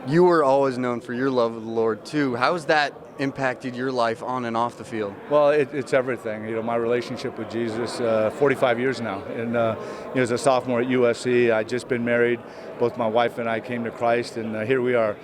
You were always known for your love of the Lord too. How has that impacted your life on and off the field? Well, it's everything. My relationship with Jesus, 45 years now. And as a sophomore at USC, I'd just been married. Both my wife and I came to Christ, and here we are.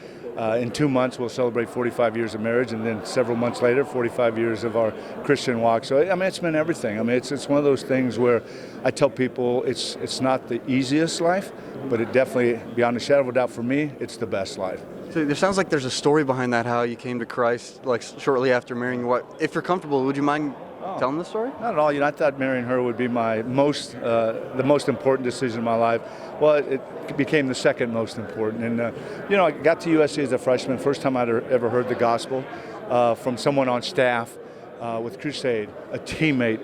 In 2 months, we'll celebrate 45 years of marriage, and then several months later, 45 years of our Christian walk. So, it's been everything. It's one of those things where I tell people it's not the easiest life, but it definitely, beyond a shadow of a doubt for me, it's the best life. So there sounds like there's a story behind that, how you came to Christ, like shortly after marrying your wife. If you're comfortable, would you mind telling the story? Not at all. I thought marrying her would be the most important decision in my life. Well, it became the second most important. And, I got to USC as a freshman, first time I'd ever heard the gospel from someone on staff with Crusade, a teammate.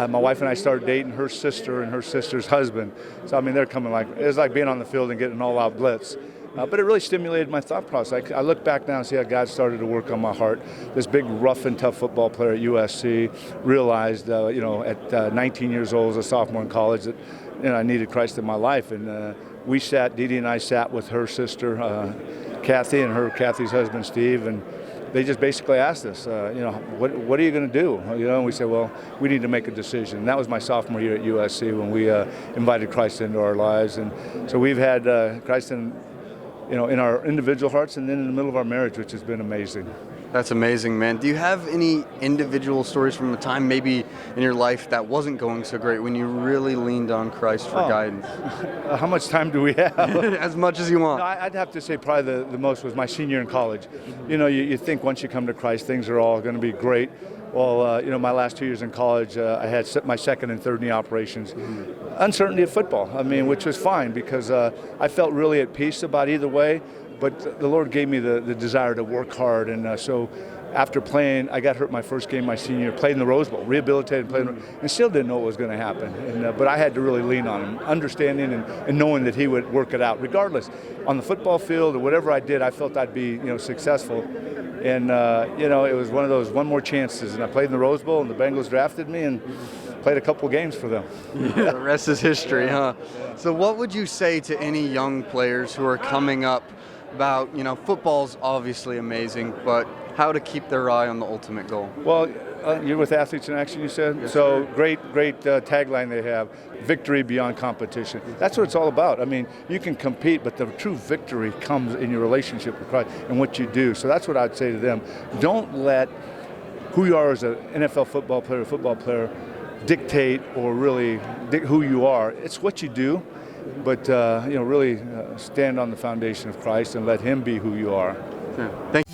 My wife and I started dating her sister and her sister's husband. So, they're coming it was like being on the field and getting an all-out blitz. But it really stimulated my thought process. I look back now and see how God started to work on my heart. This big, rough and tough football player at USC realized, at 19 years old as a sophomore in college, that I needed Christ in my life. And Dee Dee and I sat with her sister, Kathy, and Kathy's husband, Steve, and they just basically asked us, what are you going to do? And we said, well, we need to make a decision. And that was my sophomore year at USC when we invited Christ into our lives. And so we've had Christ in our individual hearts and then in the middle of our marriage, which has been amazing. That's amazing, man. Do you have any individual stories from a time maybe in your life that wasn't going so great when you really leaned on Christ for guidance? How much time do we have? As much as you want. No, I'd have to say probably the most was my senior in college. You think once you come to Christ, things are all going to be great. Well, my last 2 years in college, I had my second and third knee operations. Uncertainty of football, which was fine because I felt really at peace about either way. But the Lord gave me the desire to work hard. And so after playing, I got hurt my first game my senior year, played in the Rose Bowl, rehabilitated, and still didn't know what was going to happen. But I had to really lean on him, understanding and knowing that he would work it out. Regardless, on the football field or whatever I did, I felt I'd be successful. And, it was one of those one more chances. And I played in the Rose Bowl, and the Bengals drafted me and played a couple games for them. Yeah, the rest is history, huh? So what would you say to any young players who are coming up about, football's obviously amazing, but how to keep their eye on the ultimate goal? Well, you're with Athletes in Action, you said? Yes, so sir. great tagline they have, victory beyond competition. That's what it's all about. You can compete, but the true victory comes in your relationship with Christ and what you do. So that's what I'd say to them. Don't let who you are as an NFL football player, dictate or really who you are. It's what you do, but really stand on the foundation of Christ and let Him be who you are. Yeah. Thank you.